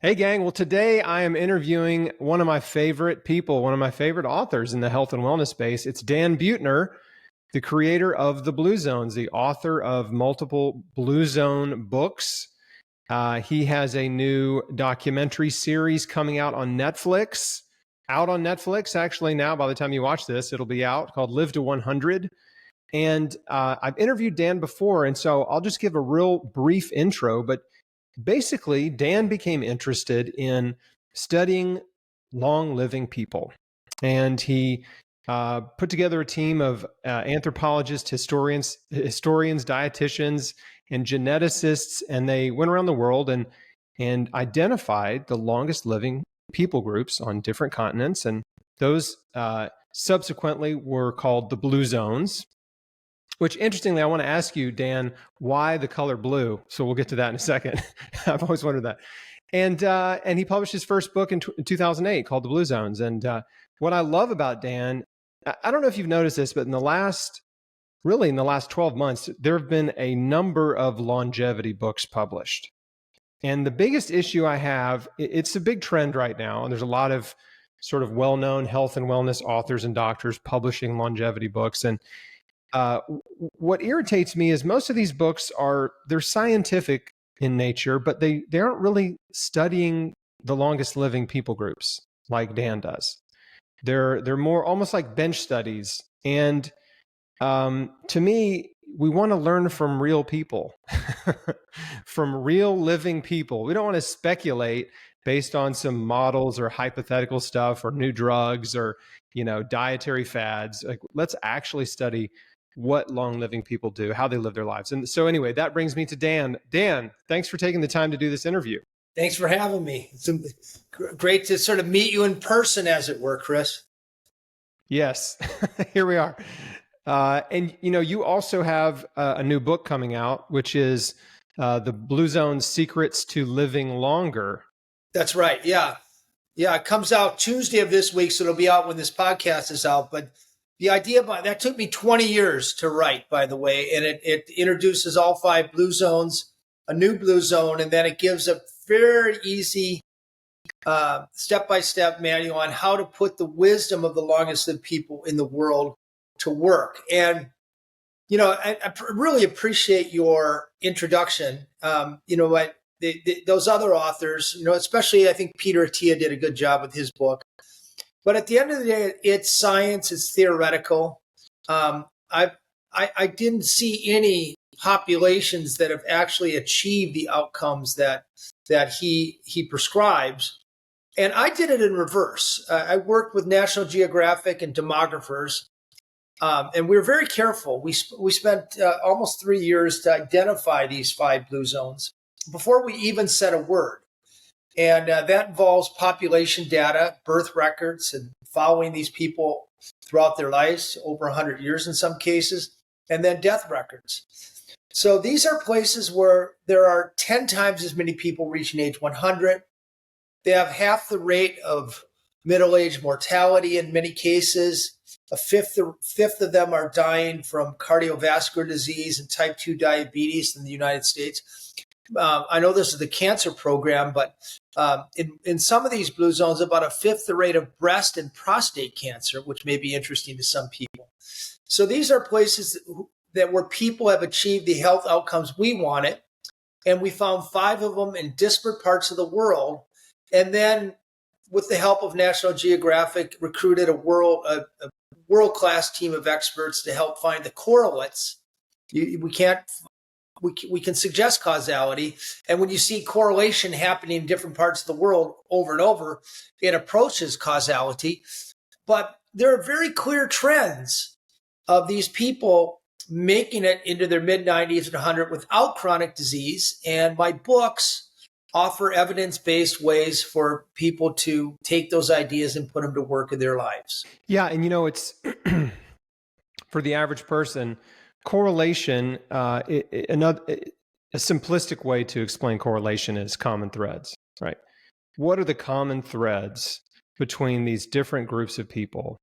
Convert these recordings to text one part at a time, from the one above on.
Hey, gang. Well, today I am interviewing one of my favorite people, one of my favorite authors in the health and wellness space. It's Dan Buettner, the creator of the Blue Zones, the author of multiple Blue Zone books. He has a new documentary series coming out on Netflix, actually, now. By the time you watch this, it'll be out, called Live to 100. And I've interviewed Dan before, and so I'll just give a real brief intro. But basically, Dan became interested in studying long living people. And he put together a team of anthropologists, historians, dietitians, and geneticists. And they went around the world and identified the longest living people groups on different continents. And those subsequently were called the Blue Zones. Which, interestingly, I want to ask you, Dan, why the color blue? So we'll get to that in a second. I've always wondered that. And he published his first book in 2008 called The Blue Zones. And what I love about Dan, I don't know if you've noticed this, but in the last 12 months, there have been a number of longevity books published. And the biggest issue I have, it's a big trend right now, and there's a lot of sort of well-known health and wellness authors and doctors publishing longevity books. And what irritates me is most of these books they're scientific in nature, but they aren't really studying the longest living people groups like Dan does. They're more almost like bench studies. And to me, we want to learn from real people, from real living people. We don't want to speculate based on some models or hypothetical stuff or new drugs or, dietary fads. Like, let's actually study what long living people do, how they live their lives. And so anyway, that brings me to Dan. Dan, thanks for taking the time to do this interview. Thanks for having me. It's great to sort of meet you in person, as it were, Chris. Yes, here we are. And you also have a new book coming out, which is the Blue Zone Secrets to Living Longer. That's right. Yeah. It comes out Tuesday of this week, so it'll be out when this podcast is out. But the idea that took me 20 years to write, by the way, and it introduces all 5 blue zones, a new blue zone, and then it gives a very easy step-by-step manual on how to put the wisdom of the longest lived people in the world to work. And, I really appreciate your introduction. Those other authors, especially I think Peter Attia did a good job with his book. But at the end of the day, it's science, it's theoretical. I didn't see any populations that have actually achieved the outcomes that he prescribes. And I did it in reverse. I worked with National Geographic and demographers, and we were very careful. We spent almost 3 years to identify these 5 blue zones before we even said a word. And that involves population data, birth records, and following these people throughout their lives, over 100 years in some cases, and then death records. So these are places where there are 10 times as many people reaching age 100. They have half the rate of middle-age mortality in many cases. A fifth of them are dying from cardiovascular disease and type 2 diabetes in the United States. I know this is the cancer program, but in some of these blue zones, about a fifth the rate of breast and prostate cancer, which may be interesting to some people. So these are places where people have achieved the health outcomes we wanted, and we found 5 of them in disparate parts of the world. And then, with the help of National Geographic, recruited a world-class team of experts to help find the correlates. We can suggest causality. And when you see correlation happening in different parts of the world over and over, it approaches causality. But there are very clear trends of these people making it into their mid-90s and 100 without chronic disease. And my books offer evidence-based ways for people to take those ideas and put them to work in their lives. Yeah, and it's for the average person, correlation, a simplistic way to explain correlation is common threads, right? What are the common threads between these different groups of people?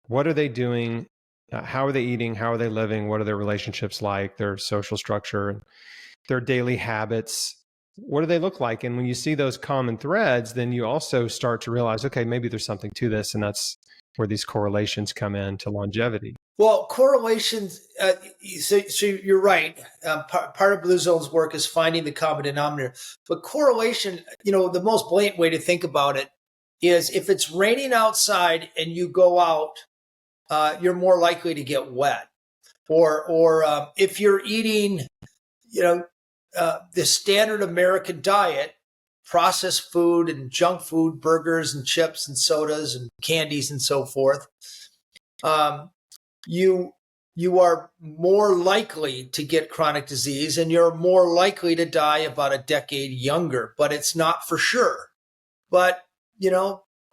What are they doing? How are they eating? How are they living? What are their relationships like? Their social structure and their daily habits. what do they look like? And when you see those common threads, then you also start to realize, okay, maybe there's something to this. And that's where these correlations come in to longevity. Well, correlations, so you're right. Part of Blue Zone's work is finding the common denominator. But correlation, the most blatant way to think about it is if it's raining outside and you go out, you're more likely to get wet. Or if you're eating, the standard American diet, processed food and junk food, burgers and chips and sodas and candies and so forth, you are more likely to get chronic disease and you're more likely to die about a decade younger, but it's not for sure. But,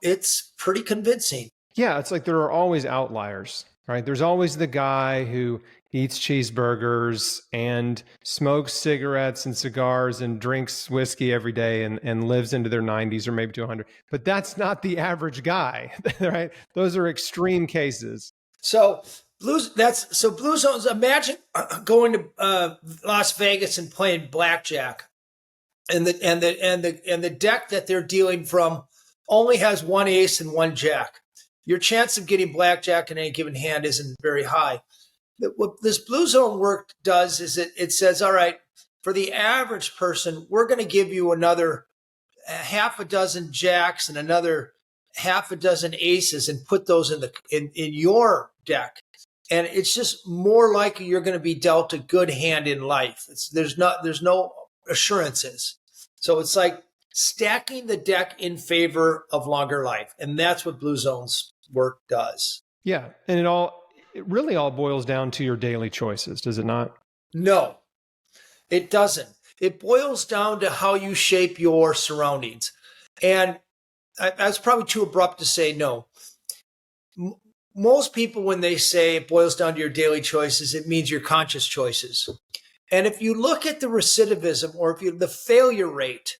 it's pretty convincing. Yeah, it's like there are always outliers, right? There's always the guy who eats cheeseburgers and smokes cigarettes and cigars and drinks whiskey every day and lives into their 90s or maybe to 100. But that's not the average guy, right? Those are extreme cases. So Blue Zones. Imagine going to Las Vegas and playing blackjack, and the deck that they're dealing from only has one ace and one jack. Your chance of getting blackjack in any given hand isn't very high. What this Blue Zone work does is it says, all right, for the average person, we're going to give you another half a dozen jacks and another half a dozen aces and put those in your deck. And it's just more likely you're going to be dealt a good hand in life. There's no assurances. So it's like stacking the deck in favor of longer life. And that's what Blue Zone's work does. Yeah. And it really all boils down to your daily choices, does it not? No, it doesn't. It boils down to how you shape your surroundings. And that's probably too abrupt to say no. Most people, when they say it boils down to your daily choices, it means your conscious choices. And if you look at the recidivism or the failure rate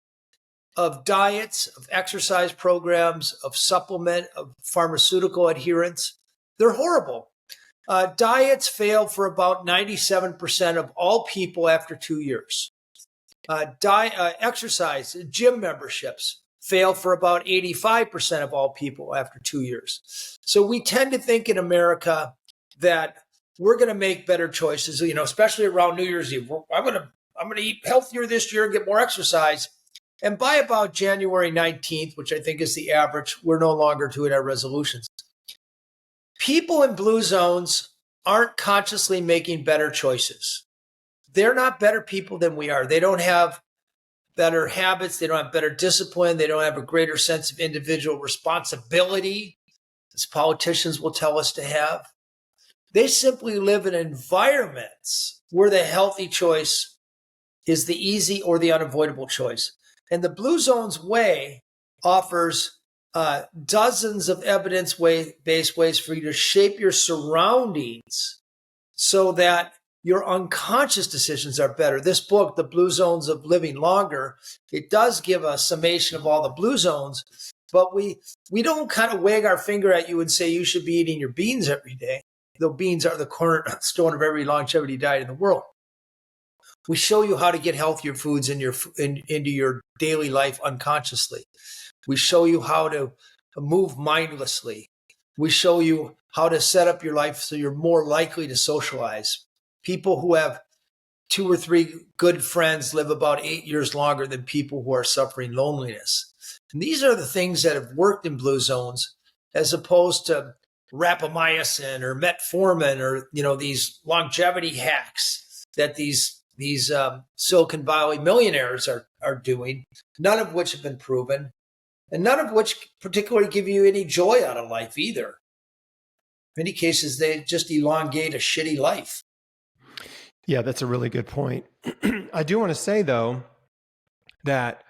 of diets, of exercise programs, of supplement, of pharmaceutical adherence, they're horrible. Diets fail for about 97% of all people after 2 years. Exercise, gym memberships fail for about 85% of all people after 2 years. So we tend to think in America that we're going to make better choices, especially around New Year's Eve. I'm going to eat healthier this year and get more exercise. And by about January 19th, which I think is the average, we're no longer doing our resolutions. People in Blue Zones aren't consciously making better choices. They're not better people than we are. They don't have better habits. They don't have better discipline. They don't have a greater sense of individual responsibility, as politicians will tell us to have. They simply live in environments where the healthy choice is the easy or the unavoidable choice. And the Blue Zone's way offers dozens of evidence-based ways for you to shape your surroundings so that your unconscious decisions are better. This book, The Blue Zones of Living Longer, it does give a summation of all the Blue Zones, but we don't kind of wag our finger at you and say you should be eating your beans every day, though beans are the cornerstone of every longevity diet in the world. We show you how to get healthier foods into your daily life unconsciously. We show you how to move mindlessly. We show you how to set up your life so you're more likely to socialize. People who have 2 or 3 good friends live about 8 years longer than people who are suffering loneliness. And these are the things that have worked in Blue Zones, as opposed to rapamycin or metformin or these longevity hacks that these Silicon Valley millionaires are doing, none of which have been proven, and none of which particularly give you any joy out of life either. In many cases, they just elongate a shitty life. Yeah, that's a really good point. I do want to say, though, that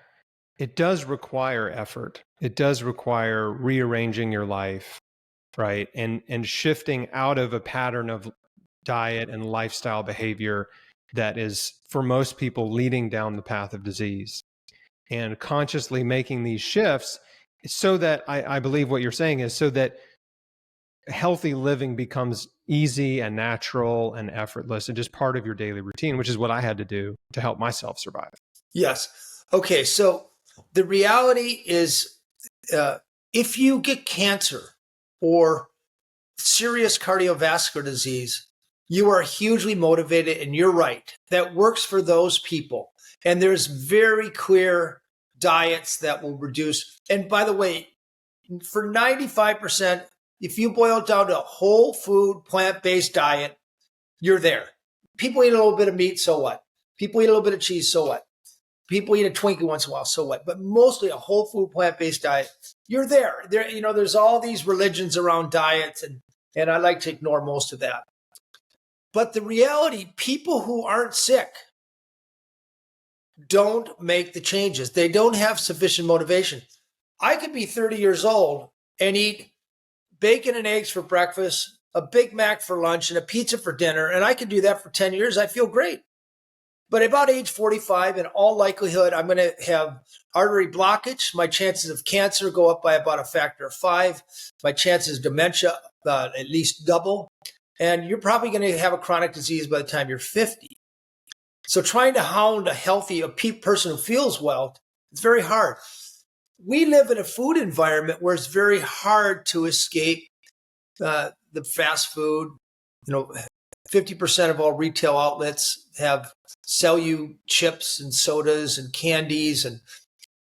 it does require effort. It does require rearranging your life, right? And shifting out of a pattern of diet and lifestyle behavior that is, for most people, leading down the path of disease. And consciously making these shifts so that, I believe what you're saying is, so that healthy living becomes easy and natural and effortless and just part of your daily routine, which is what I had to do to help myself survive. Yes. Okay, so the reality is, if you get cancer or serious cardiovascular disease, you are hugely motivated, and you're right. That works for those people. And there's very clear diets that will reduce. And by the way, for 95%, if you boil it down to a whole food, plant-based diet, you're there. People eat a little bit of meat, so what? People eat a little bit of cheese, so what? People eat a Twinkie once in a while, so what? But mostly a whole food, plant-based diet, you're there. There's all these religions around diets, and I like to ignore most of that. But the reality, people who aren't sick don't make the changes. They don't have sufficient motivation. I could be 30 years old and eat bacon and eggs for breakfast, a Big Mac for lunch, and a pizza for dinner, and I could do that for 10 years. I feel great. But about age 45, in all likelihood, I'm going to have artery blockage. My chances of cancer go up by about a factor of 5. My chances of dementia at least double. And you're probably going to have a chronic disease by the time you're 50. So trying to hound a person who feels well, it's very hard. We live in a food environment where it's very hard to escape the fast food. 50% of all retail outlets sell you chips and sodas and candies, and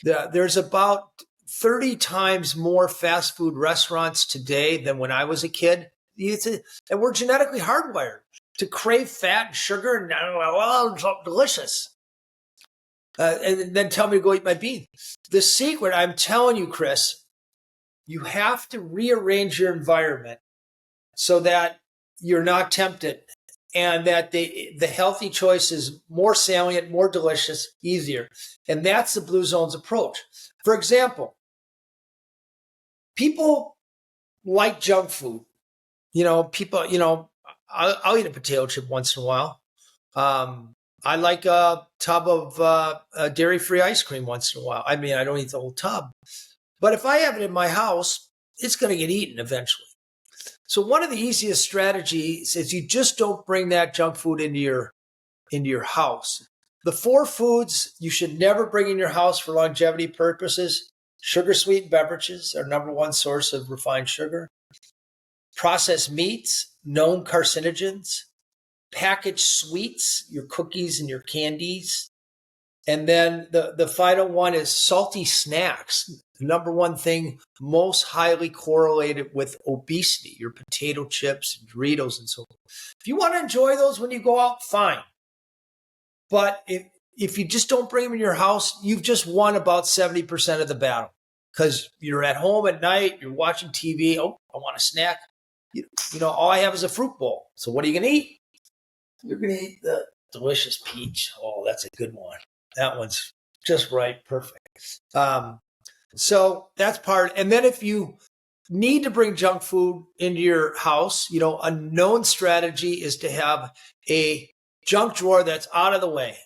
there's about 30 times more fast food restaurants today than when I was a kid. And we're genetically hardwired to crave fat and sugar, and it's delicious. And then tell me to go eat my beans. The secret, I'm telling you, Chris, you have to rearrange your environment so that you're not tempted, and that the healthy choice is more salient, more delicious, easier. And that's the Blue Zone's approach. For example, people like junk food. I'll eat a potato chip once in a while. I like a tub of dairy-free ice cream once in a while. I mean, I don't eat the whole tub. But if I have it in my house, it's going to get eaten eventually. So one of the easiest strategies is you just don't bring that junk food into your house. The 4 foods you should never bring in your house for longevity purposes: sugar-sweetened beverages are number one source of refined sugar, processed meats, known carcinogens, packaged sweets, your cookies and your candies. And then the final one is salty snacks. The number one thing most highly correlated with obesity, your potato chips, and Doritos, and so forth. If you want to enjoy those when you go out, fine. But if you just don't bring them in your house, you've just won about 70% of the battle, because you're at home at night, you're watching TV. Oh, I want a snack. All I have is a fruit bowl. So what are you going to eat? You're going to eat the delicious peach. Oh, that's a good one. That one's just right. Perfect. So that's part. And then if you need to bring junk food into your house, a known strategy is to have a junk drawer that's out of the way.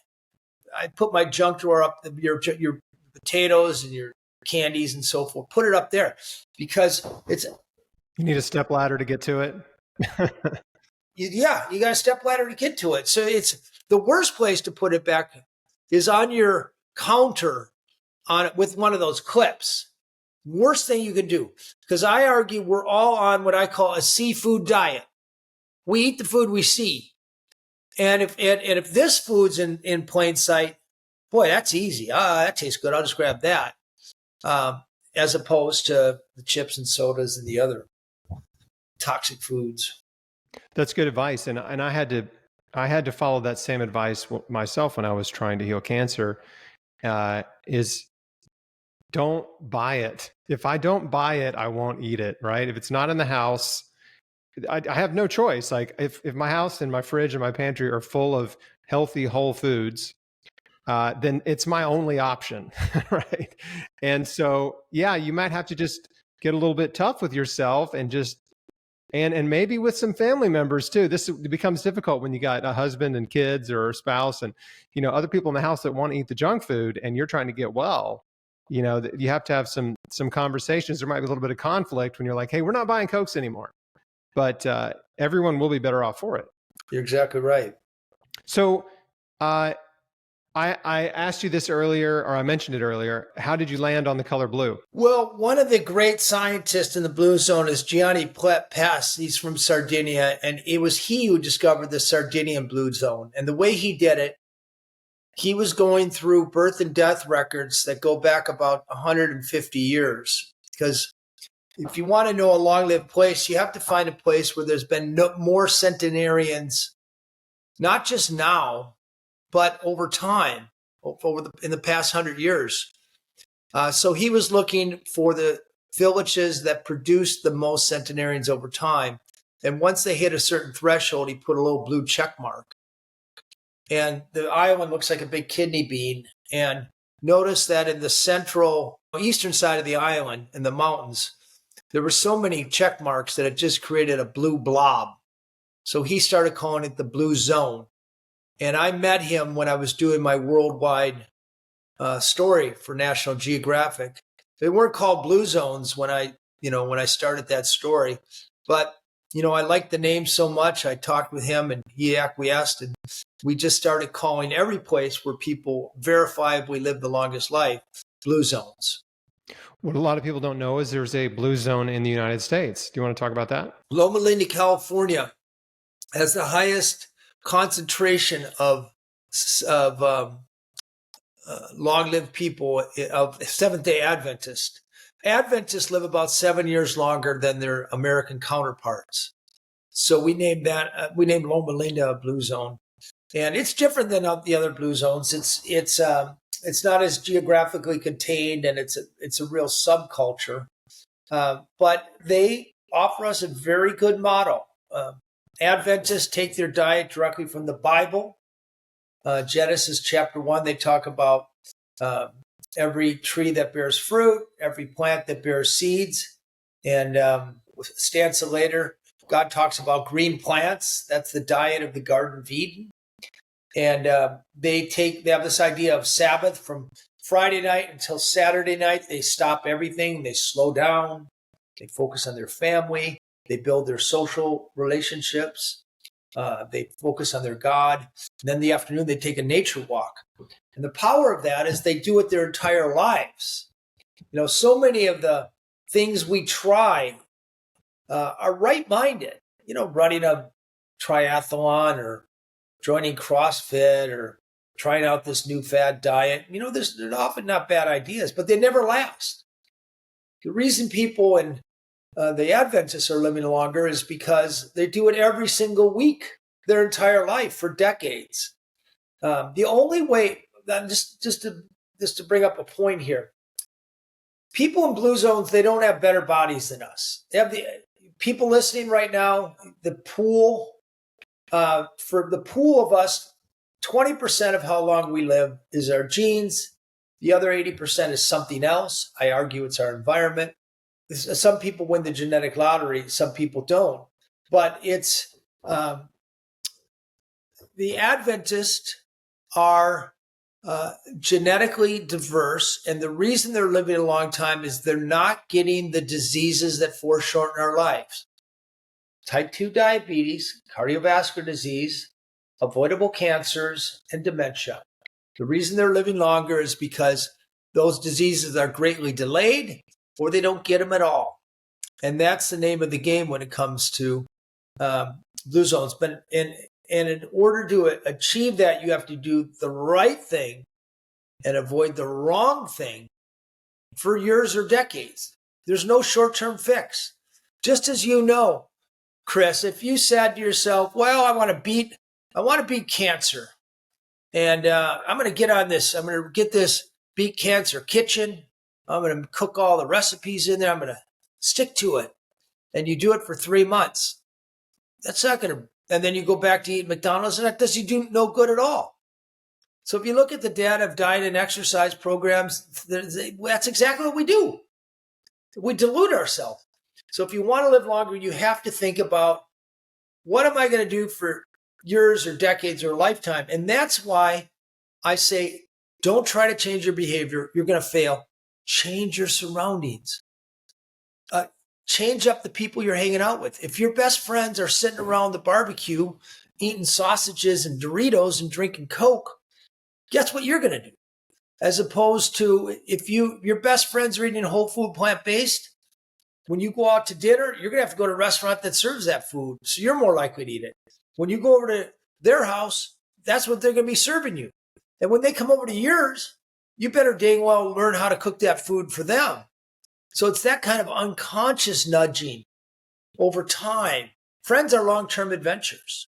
I put my junk drawer up, your potatoes and your candies and so forth. Put it up there, because You need a step ladder to get to it. you got a step ladder to get to it. So it's the worst place to put it back is on your counter with one of those clips. Worst thing you can do, because I argue we're all on what I call a seafood diet. We eat the food we see. And if this food's in plain sight, boy, that's easy. That tastes good. I'll just grab that. As opposed to the chips and sodas and the other toxic foods. That's good advice. And I had to follow that same advice myself when I was trying to heal cancer. Is don't buy it. If I don't buy it, I won't eat it, right? If it's not in the house, I have no choice. Like if my house and my fridge and my pantry are full of healthy whole foods, then it's my only option, right? And so, yeah, you might have to just get a little bit tough with yourself and and maybe with some family members too. This becomes difficult when you got a husband and kids or a spouse and, other people in the house that want to eat the junk food, and you're trying to get well. You have to have some conversations. There might be a little bit of conflict when you're like, hey, we're not buying Cokes anymore. But everyone will be better off for it. You're exactly right. So I asked you this earlier, or I mentioned it earlier. How did you land on the color blue? Well, one of the great scientists in the blue zone is Gianni Pass. He's from Sardinia, and it was he who discovered the Sardinian blue zone. And the way he did it, he was going through birth and death records that go back about 150 years. Because if you want to know a long-lived place, you have to find a place where there's been more centenarians, not just now, but over time, in the past 100 years. So he was looking for the villages that produced the most centenarians over time. And once they hit a certain threshold, he put a little blue check mark. And the island looks like a big kidney bean. And notice that in the central eastern side of the island, in the mountains, there were so many check marks that it just created a blue blob. So he started calling it the blue zone. And I met him when I was doing my worldwide story for National Geographic. They weren't called blue zones when I started that story, but I liked the name so much. I talked with him and he acquiesced, and we just started calling every place where people verifiably live the longest life blue zones. What a lot of people don't know is there's a blue zone in the United States. Do you want to talk about that? Loma Linda, California has the highest concentration of long-lived people of Seventh-day Adventists. Adventists live about 7 years longer than their American counterparts. So we named Loma Linda a blue zone, and it's different than the other blue zones. It's not as geographically contained, and it's a real subculture. But they offer us a very good model. Adventists take their diet directly from the Bible. Genesis chapter 1, they talk about every tree that bears fruit, every plant that bears seeds. And stanza later, God talks about green plants. That's the diet of the Garden of Eden. And they have this idea of Sabbath from Friday night until Saturday night. They stop everything. They slow down. They focus on their family. They build their social relationships. They focus on their God. And then in the afternoon, they take a nature walk. And the power of that is they do it their entire lives. So many of the things we try are right-minded. Running a triathlon or joining CrossFit or trying out this new fad diet. They're often not bad ideas, but they never last. The reason people in the Adventists are living longer is because they do it every single week, their entire life for decades. The only way, just to bring up a point here, people in blue zones, they don't have better bodies than us. They have the people listening right now. The pool for the pool of us, 20% of how long we live is our genes. The other 80% is something else. I argue it's our environment. Some people win the genetic lottery, some people don't. But it's the Adventists are genetically diverse, and the reason they're living a long time is they're not getting the diseases that foreshorten our lives. Type 2 diabetes, cardiovascular disease, avoidable cancers, and dementia. The reason they're living longer is because those diseases are greatly delayed, or they don't get them at all. And that's the name of the game when it comes to blue zones. But in order to achieve that, you have to do the right thing and avoid the wrong thing for years or decades. There's no short-term fix. Just as you know, Chris, if you said to yourself, well, I want to beat cancer, and I'm going to get on this. I'm going to get this Beat Cancer kitchen. I'm going to cook all the recipes in there. I'm going to stick to it. And you do it for 3 months. That's not going to, and then you go back to eat McDonald's, and that does you do no good at all. So if you look at the data of diet and exercise programs, that's exactly what we do. We dilute ourselves. So if you want to live longer, you have to think about, what am I going to do for years or decades or a lifetime? And that's why I say, don't try to change your behavior. You're going to fail. Change your surroundings. Change up the people you're hanging out with. If your best friends are sitting around the barbecue, eating sausages and Doritos and drinking Coke, guess what you're going to do? As opposed to if your best friends are eating whole food, plant-based, when you go out to dinner, you're going to have to go to a restaurant that serves that food. So you're more likely to eat it. When you go over to their house, that's what they're going to be serving you. And when they come over to yours, you better dang well learn how to cook that food for them. So it's that kind of unconscious nudging over time. Friends are long-term adventures.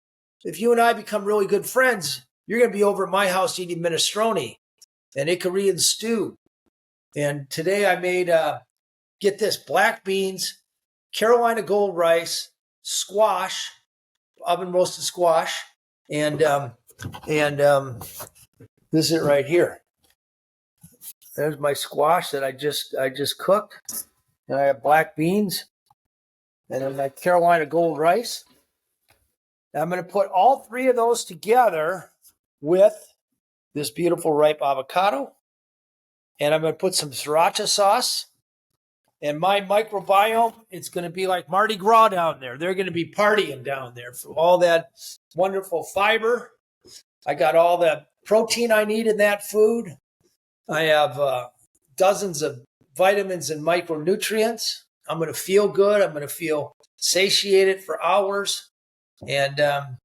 If you and I become really good friends, you're going to be over at my house eating minestrone and Icarian stew. And today I made, get this, black beans, Carolina gold rice, squash, oven roasted squash, and this is it right here. There's my squash that I just cooked, and I have black beans, and then my Carolina gold rice. And I'm going to put all three of those together with this beautiful ripe avocado, and I'm going to put some sriracha sauce. And my microbiome, it's going to be like Mardi Gras down there. They're going to be partying down there for all that wonderful fiber. I got all the protein I need in that food. I have dozens of vitamins and micronutrients. I'm going to feel good. I'm going to feel satiated for hours. And I'm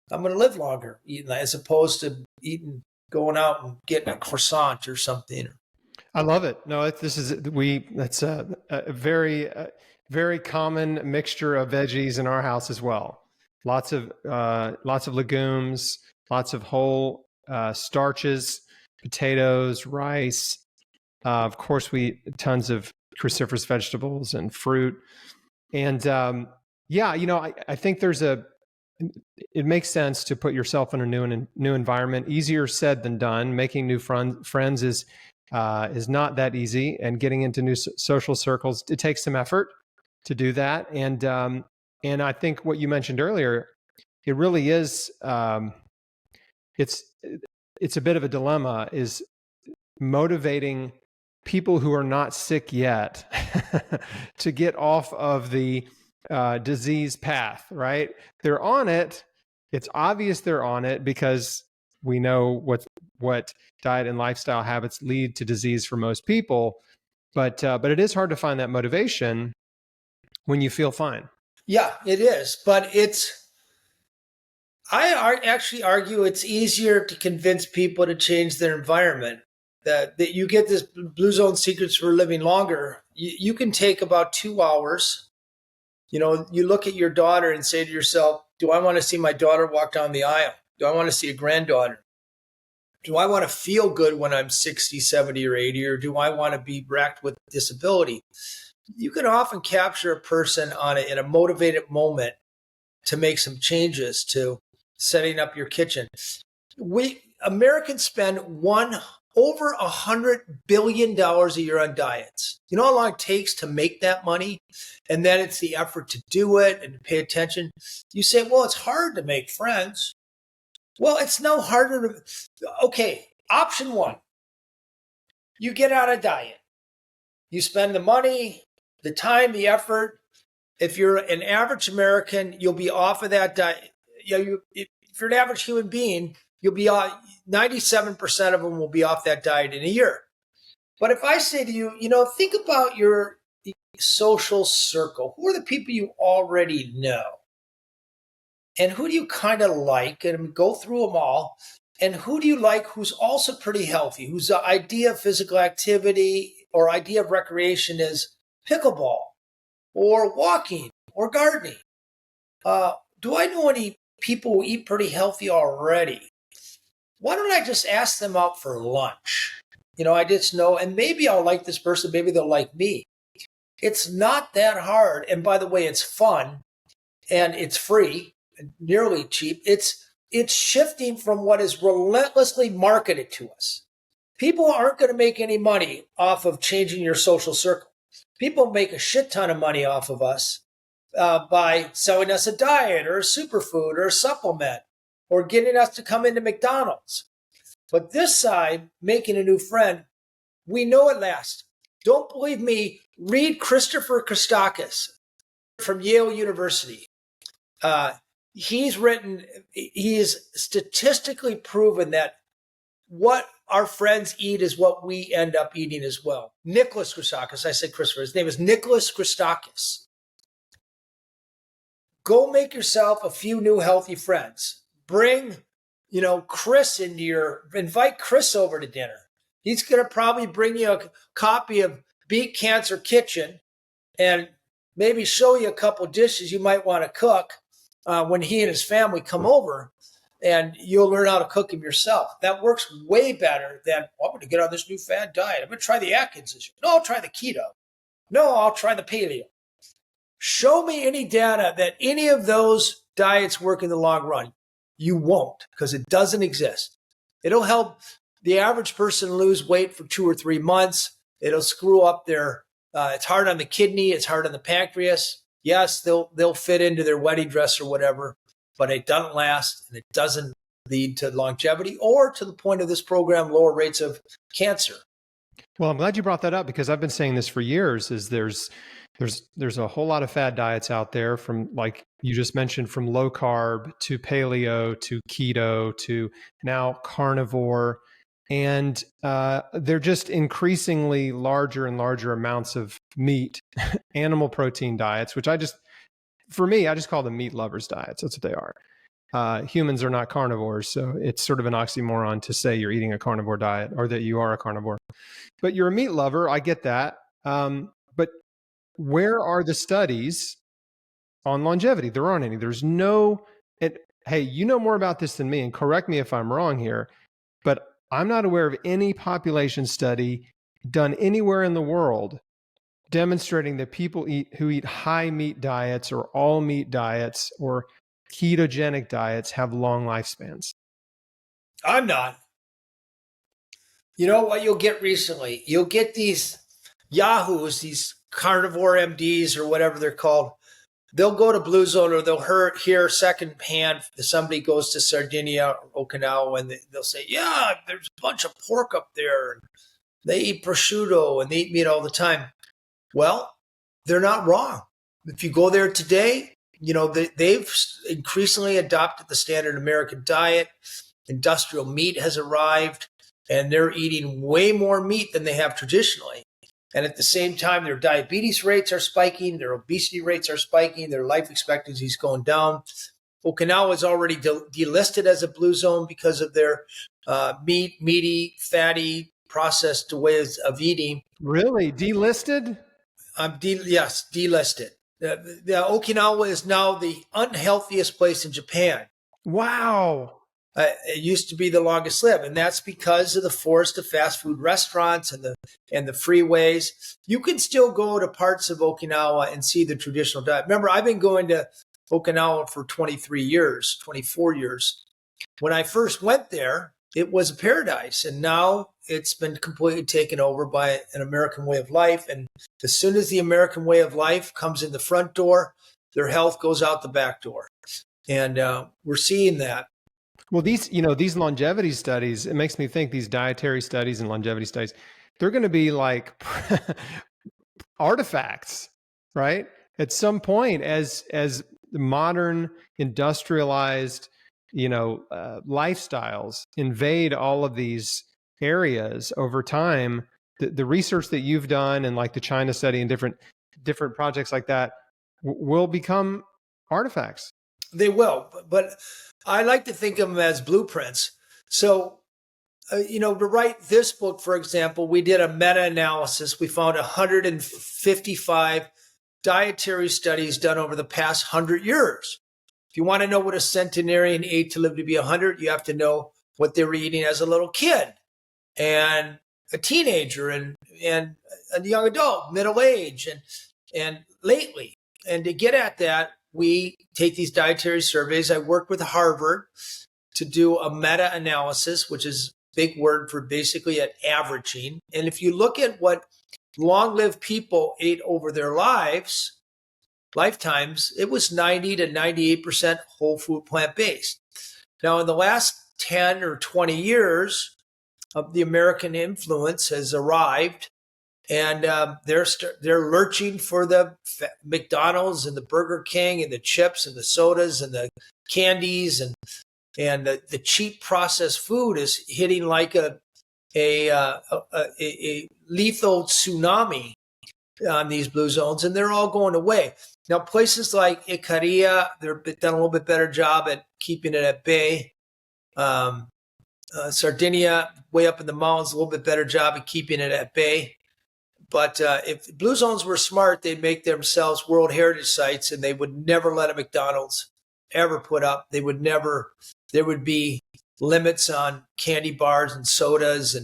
going to live longer, as opposed to going out and getting a croissant or something. I love it. No, that's a very, very common mixture of veggies in our house as well. Lots of legumes, lots of whole starches, potatoes, rice. Of course, we eat tons of cruciferous vegetables and fruit. And I think it makes sense to put yourself in a new environment. Easier said than done. Making new friends is not that easy, and getting into new social circles, it takes some effort to do that. And I think what you mentioned earlier, it really is. It's a bit of a dilemma, is motivating people who are not sick yet to get off of the disease path. Right? They're on it. It's obvious they're on it because we know what diet and lifestyle habits lead to disease for most people, but it is hard to find that motivation when you feel fine. Yeah, it is, but I actually argue it's easier to convince people to change their environment. That you get this Blue Zone Secrets for Living Longer. You can take about 2 hours. You look at your daughter and say to yourself, do I want to see my daughter walk down the aisle? Do I want to see a granddaughter? Do I want to feel good when I'm 60, 70, or 80, or do I want to be racked with disability? You can often capture a person in a motivated moment to make some changes to setting up your kitchen. Americans spend over $100 billion a year on diets. You know how long it takes to make that money? And then it's the effort to do it and to pay attention. You say, well, it's hard to make friends. Well, it's no harder okay, option one, you get on a diet. You spend the money, the time, the effort. If you're an average American, you'll be off of that diet. If you're an average human being, you'll be 97% of them will be off that diet in a year. But if I say to you, think about your social circle. Who are the people you already know? And who do you kind of like? And go through them all. And who do you like who's also pretty healthy, whose idea of physical activity or idea of recreation is pickleball or walking or gardening? Do I know any people who eat pretty healthy already? Why don't I just ask them out for lunch? I just know, and maybe I'll like this person, maybe they'll like me. It's not that hard. And by the way, it's fun and it's free. Nearly cheap. It's shifting from what is relentlessly marketed to us. People aren't going to make any money off of changing your social circle. People make a shit ton of money off of us by selling us a diet or a superfood or a supplement or getting us to come into McDonald's. But this side, making a new friend, we know it lasts. Don't believe me? Read Christopher Christakis from Yale University. He is statistically proven that what our friends eat is what we end up eating as well. Nicholas Christakis, I said Christopher, his name is Nicholas Christakis. Go make yourself a few new healthy friends. Bring, Chris invite Chris over to dinner. He's going to probably bring you a copy of Beat Cancer Kitchen and maybe show you a couple dishes you might want to cook when he and his family come over, and you'll learn how to cook them yourself. That works way better than, I'm going to get on this new fad diet. I'm going to try the Atkins this year. No, I'll try the keto. No, I'll try the paleo. Show me any data that any of those diets work in the long run. You won't, because it doesn't exist. It'll help the average person lose weight for 2 or 3 months. It'll screw up their, it's hard on the kidney, it's hard on the pancreas. Yes, they'll fit into their wedding dress or whatever, but it doesn't last, and it doesn't lead to longevity or, to the point of this program, lower rates of cancer. Well, I'm glad you brought that up, because I've been saying this for years, is there's a whole lot of fad diets out there, from, like you just mentioned, from low carb to paleo to keto to now carnivore. And they're just increasingly larger and larger amounts of meat, animal protein diets, which I just call them meat lovers diets. That's what they are. Humans are not carnivores, so it's sort of an oxymoron to say you're eating a carnivore diet or that you are a carnivore. But you're a meat lover, I get that. But where are the studies on longevity? There aren't any. There's no, hey, you know more about this than me, and correct me if I'm wrong here, but I'm not aware of any population study done anywhere in the world demonstrating that people who eat high meat diets or all meat diets or ketogenic diets have long lifespans. I'm not. You know what you'll get recently? You'll get these yahoos, these carnivore MDs or whatever they're called. They'll go to Blue Zone, or they'll hear secondhand if somebody goes to Sardinia or Okinawa, and they'll say, yeah, there's a bunch of pork up there, and they eat prosciutto and they eat meat all the time. Well, they're not wrong. If you go there today, they've increasingly adopted the standard American diet. Industrial meat has arrived, and they're eating way more meat than they have traditionally. And at the same time, their diabetes rates are spiking, their obesity rates are spiking, their life expectancy is going down. Okinawa is already delisted as a blue zone because of their meaty, fatty, processed ways of eating. Really? Delisted? Yes, delisted. The Okinawa is now the unhealthiest place in Japan. Wow. It used to be the longest lived, and that's because of the forest of fast food restaurants and the freeways. You can still go to parts of Okinawa and see the traditional diet. Remember, I've been going to Okinawa for 24 years. When I first went there, it was a paradise, and now it's been completely taken over by an American way of life. And as soon as the American way of life comes in the front door, their health goes out the back door. And we're seeing that. Well, these longevity studies, it makes me think these dietary studies and longevity studies, they're going to be like artifacts, right? At some point, as modern industrialized, lifestyles invade all of these areas over time, the research that you've done and like the China study and different projects like that will become artifacts. They will, but I like to think of them as blueprints. So, to write this book, for example, we did a meta-analysis. We found 155 dietary studies done over the past 100 years. If you want to know what a centenarian ate to live to be 100, you have to know what they were eating as a little kid and a teenager and a young adult, middle age, and lately. And to get at that, we take these dietary surveys. I worked with Harvard to do a meta-analysis, which is a big word for basically at averaging. And if you look at what long-lived people ate over their lifetimes, it was 90 to 98% whole food plant-based. Now, in the last 10 or 20 years, the American influence has arrived, and they're lurching for the McDonald's and the Burger King and the chips and the sodas and the candies, and And the cheap processed food is hitting like a lethal tsunami on these blue zones, and they're all going away. Now, places like Icaria, they've done a little bit better job at keeping it at bay. Sardinia, way up in the mountains, a little bit better job at keeping it at bay. But if blue zones were smart, they'd make themselves World Heritage Sites, and they would never let a McDonald's ever put up. There would be limits on candy bars and sodas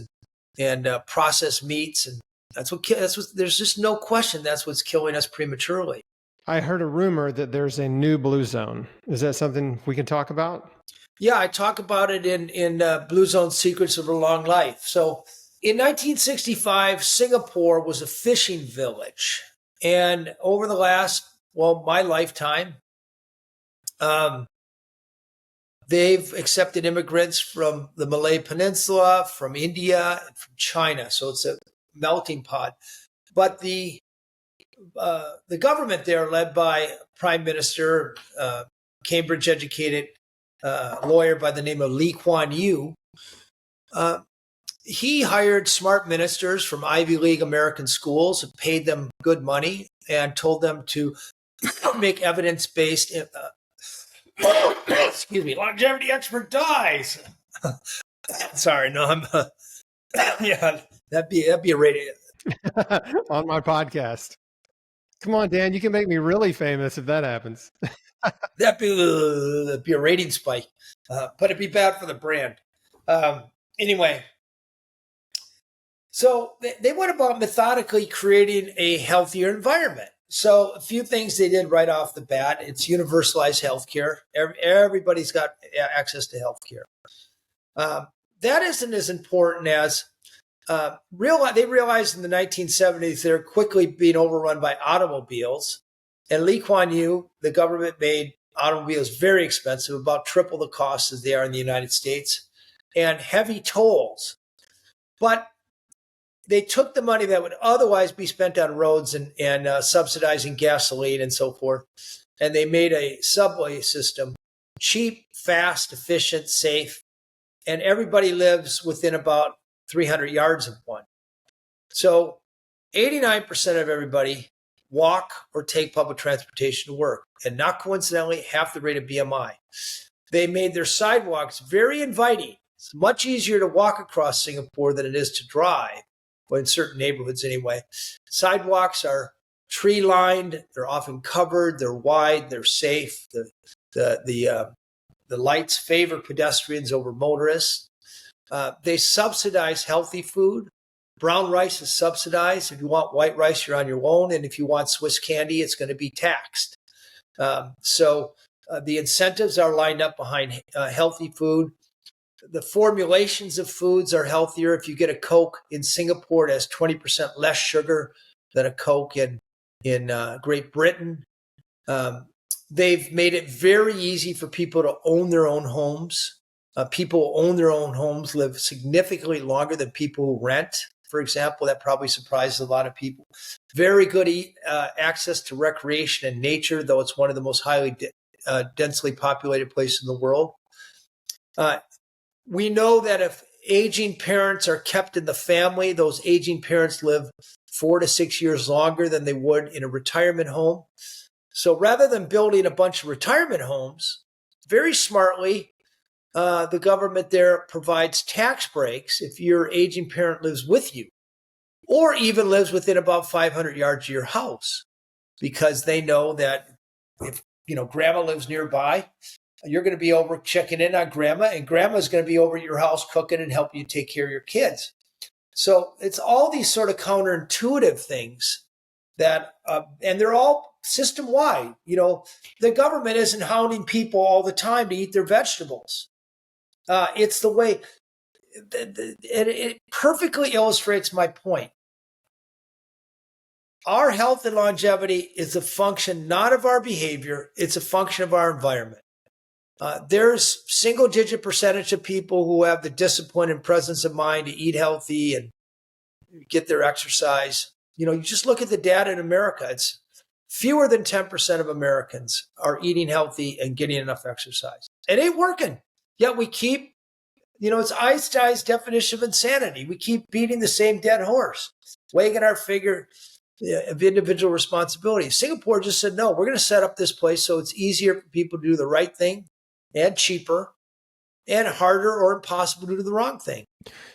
and processed meats, and that's what. There's just no question that's what's killing us prematurely. I heard a rumor that there's a new blue zone. Is that something we can talk about? Yeah, I talk about it in Blue Zone Secrets of a Long Life. So in 1965, Singapore was a fishing village. And over the last, my lifetime, they've accepted immigrants from the Malay Peninsula, from India, and from China. So it's a melting pot. But the government there, led by Prime Minister, Cambridge-educated lawyer by the name of Lee Kuan Yew, he hired smart ministers from Ivy League American schools and paid them good money and told them to make evidence-based longevity expert dies. Sorry, no, I'm yeah, that'd be a rating on my podcast. Come on, Dan, you can make me really famous if that happens. that'd be a rating spike, but it'd be bad for the brand. Anyway, so they went about methodically creating a healthier environment. So a few things they did right off the bat. It's universalized healthcare. Everybody's got access to healthcare. That isn't as important as they realized in the 1970s they're quickly being overrun by automobiles. And Lee Kuan Yew, the government made automobiles very expensive, about triple the cost as they are in the United States, and heavy tolls. But they took the money that would otherwise be spent on roads and subsidizing gasoline and so forth, and they made a subway system, cheap, fast, efficient, safe, and everybody lives within about 300 yards of one. So 89% of everybody walk or take public transportation to work, and not coincidentally, half the rate of BMI. They made their sidewalks very inviting. It's much easier to walk across Singapore than it is to drive. Well, in certain neighborhoods anyway. Sidewalks are tree lined, they're often covered, they're wide, they're safe. The lights favor pedestrians over motorists. They subsidize healthy food. Brown rice is subsidized. If you want white rice, you're on your own. And if you want Swiss candy, it's going to be taxed. So the incentives are lined up behind healthy food. The formulations of foods are healthier. If you get a Coke in Singapore, it has 20% less sugar than a Coke in Great Britain. They've made it very easy for people to own their own homes. People who own their own homes live significantly longer than people who rent, for example. That probably surprises a lot of people. Very good access to recreation and nature, though it's one of the most highly densely populated places in the world. We know that if aging parents are kept in the family, those aging parents live 4 to 6 years longer than they would in a retirement home. So rather than building a bunch of retirement homes, very smartly, the government there provides tax breaks if your aging parent lives with you, or even lives within about 500 yards of your house, because they know that if grandma lives nearby, you're going to be over checking in on grandma, and grandma's going to be over at your house cooking and helping you take care of your kids. So it's all these sort of counterintuitive things that, and they're all system-wide. The government isn't hounding people all the time to eat their vegetables. It's the way, it perfectly illustrates my point. Our health and longevity is a function not of our behavior, it's a function of our environment. There's single-digit percentage of people who have the discipline and presence of mind to eat healthy and get their exercise. You just look at the data in America. It's fewer than 10% of Americans are eating healthy and getting enough exercise. It ain't working. Yet we keep, it's Einstein's definition of insanity. We keep beating the same dead horse, wagging our finger of individual responsibility. Singapore just said, no, we're going to set up this place so it's easier for people to do the right thing and cheaper and harder or impossible to do the wrong thing.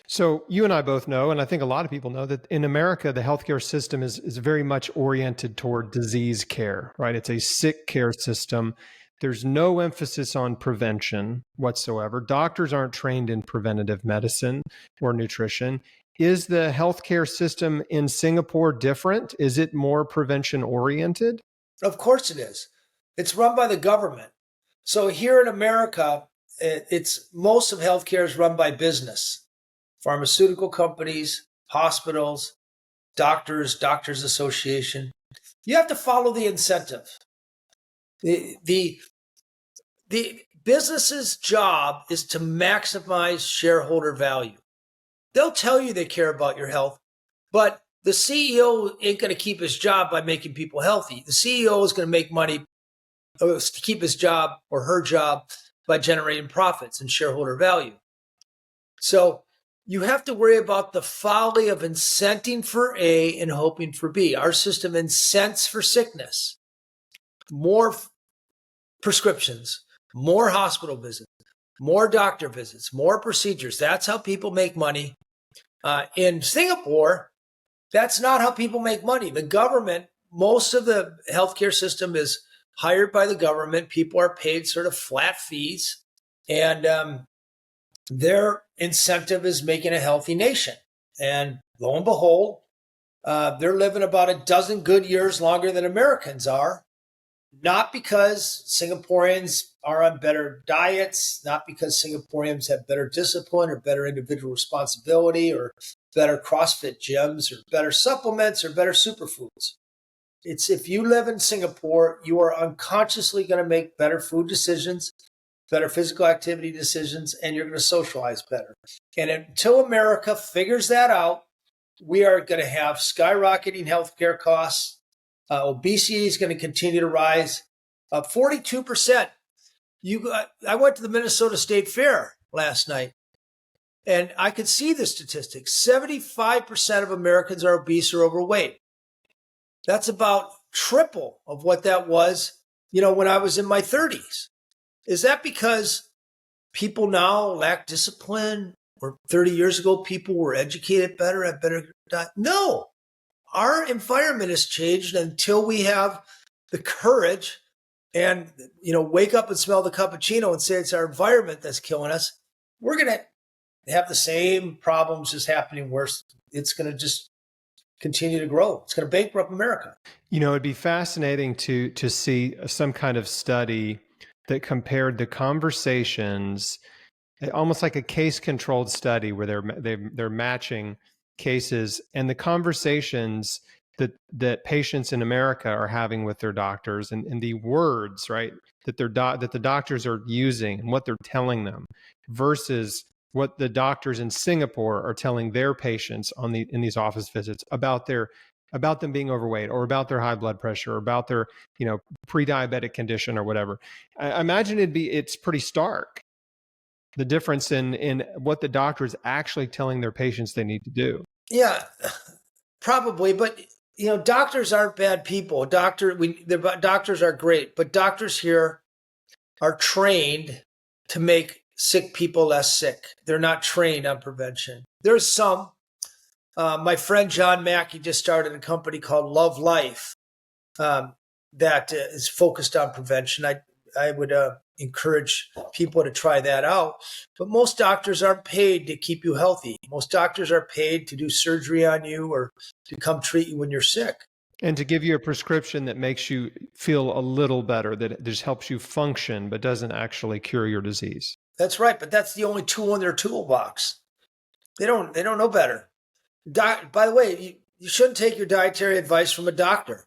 So you and I both know, and I think a lot of people know, that in America, the healthcare system is very much oriented toward disease care, right? It's a sick care system. There's no emphasis on prevention whatsoever. Doctors aren't trained in preventative medicine or nutrition. Is the healthcare system in Singapore different? Is it more prevention oriented? Of course it is. It's run by the government. So here in America, it's most of healthcare is run by business, pharmaceutical companies, hospitals, doctors association. You have to follow the incentive. The business's job is to maximize shareholder value. They'll tell you they care about your health, but the CEO ain't going to keep his job by making people healthy. The CEO is going to make money to keep his job or her job by generating profits and shareholder value. So you have to worry about the folly of incenting for A and hoping for B. Our system incents for sickness, more prescriptions, more hospital visits, more doctor visits, more procedures. That's how people make money. In Singapore, that's not how people make money. The government, most of the healthcare system is hired by the government. People are paid sort of flat fees, and their incentive is making a healthy nation. And lo and behold, they're living about a dozen good years longer than Americans are. Not because Singaporeans are on better diets, not because Singaporeans have better discipline or better individual responsibility or better CrossFit gyms or better supplements or better superfoods. It's if you live in Singapore, you are unconsciously going to make better food decisions, better physical activity decisions, and you're going to socialize better. And until America figures that out, we are going to have skyrocketing healthcare costs. Obesity is going to continue to rise. 42%. I went to the Minnesota State Fair last night, and I could see the statistics. 75% of Americans are obese or overweight. That's about triple of what that was, when I was in my 30s. Is that because people now lack discipline, or 30 years ago people were educated better, had better diet? No. Our environment has changed until we have the courage and, wake up and smell the cappuccino and say it's our environment that's killing us. We're going to have the same problems just happening worse. It's going to just continue to grow. It's going to bankrupt America. It'd be fascinating to see some kind of study that compared the conversations, almost like a case-controlled study where they're matching cases and the conversations that patients in America are having with their doctors and the words, right, that that the doctors are using and what they're telling them versus what the doctors in Singapore are telling their patients in these office visits about them being overweight or about their high blood pressure or about their pre-diabetic condition or whatever. I imagine it's pretty stark, the difference in what the doctor is actually telling their patients they need to do. Yeah, probably. But, doctors aren't bad people. Doctors are great, but doctors here are trained to make sick people less sick. They're not trained on prevention. There's some. My friend John Mackey just started a company called Love Life that is focused on prevention. I would encourage people to try that out. But most doctors aren't paid to keep you healthy. Most doctors are paid to do surgery on you or to come treat you when you're sick. And to give you a prescription that makes you feel a little better, that just helps you function, but doesn't actually cure your disease. That's right. But that's the only tool in their toolbox. They don't know better. By the way, you shouldn't take your dietary advice from a doctor.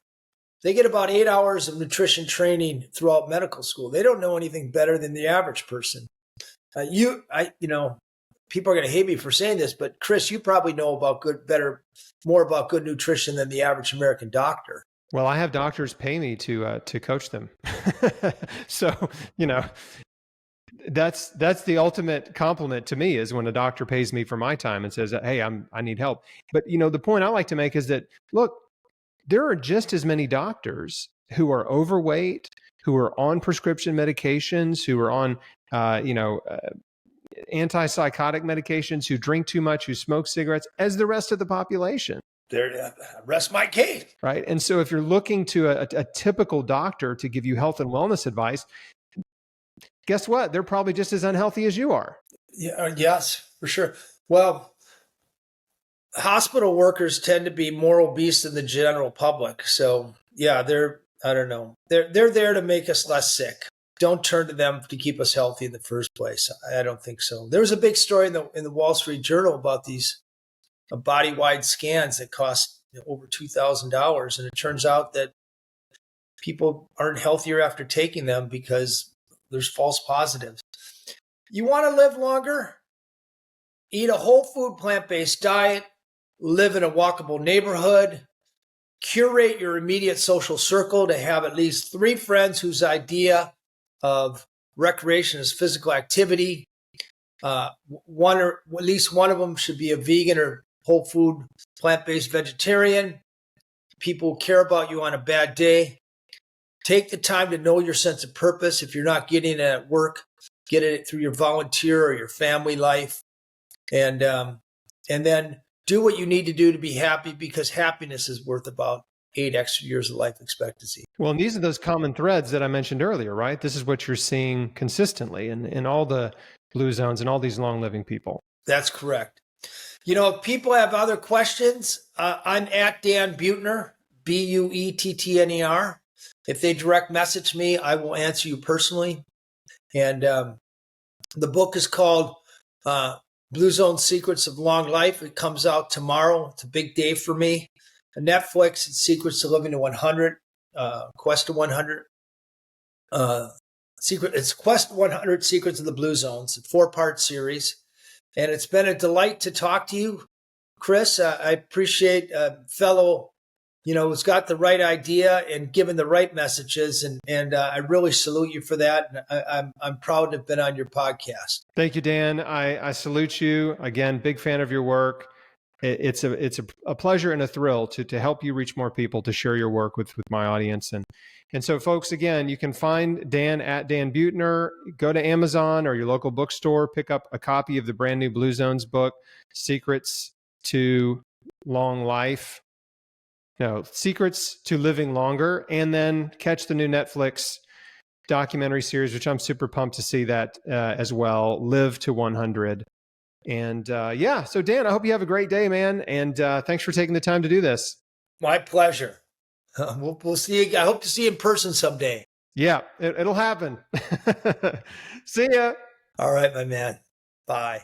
They get about 8 hours of nutrition training throughout medical school. They don't know anything better than the average person. People are going to hate me for saying this, but Chris, you probably know more about good nutrition than the average American doctor. Well, I have doctors pay me to coach them. So, That's the ultimate compliment to me, is when a doctor pays me for my time and says, "Hey, I need help." But the point I like to make is that, look, there are just as many doctors who are overweight, who are on prescription medications, who are on antipsychotic medications, who drink too much, who smoke cigarettes, as the rest of the population. There, rest my case. Right. And so if you're looking to a typical doctor to give you health and wellness advice, guess what? They're probably just as unhealthy as you are. Yeah, yes, for sure. Well, hospital workers tend to be more obese than the general public. So yeah, I don't know. They're there to make us less sick. Don't turn to them to keep us healthy in the first place. I don't think so. There was a big story in the Wall Street Journal about these body-wide scans that cost over $2,000, and it turns out that people aren't healthier after taking them because there's false positives. You want to live longer? Eat a whole food, plant-based diet, live in a walkable neighborhood, curate your immediate social circle to have at least 3 friends whose idea of recreation is physical activity. One or at least one of them should be a vegan or whole food, plant-based vegetarian. People care about you on a bad day. Take the time to know your sense of purpose. If you're not getting it at work, get it through your volunteer or your family life. And then do what you need to do to be happy, because happiness is worth about 8 extra years of life expectancy. Well, and these are those common threads that I mentioned earlier, right? This is what you're seeing consistently in all the blue zones and all these long living people. That's correct. If people have other questions, I'm at Dan Buettner, Buettner. If they direct message me, I will answer you personally. And the book is called Blue Zone Secrets of Long Life. It comes out tomorrow. It's a big day for me. Netflix, it's Secrets to Living to 100, Quest to 100. It's Quest 100 Secrets of the Blue Zones, a 4-part series. And it's been a delight to talk to you, Chris. I appreciate a fellow, who's got the right idea and given the right messages. And I really salute you for that. And I'm proud to have been on your podcast. Thank you, Dan. I salute you. Again, big fan of your work. It's a pleasure and a thrill to help you reach more people, to share your work with my audience. And so, folks, again, you can find Dan at Dan Buettner. Go to Amazon or your local bookstore, pick up a copy of the brand new Blue Zones book, Secrets to Long Life. No, Secrets to Living Longer, and then catch the new Netflix documentary series, which I'm super pumped to see that as well, Live to 100. And so Dan, I hope you have a great day, man. And thanks for taking the time to do this. My pleasure. We'll see you. I hope to see you in person someday. Yeah, it'll happen. See ya. All right, my man. Bye.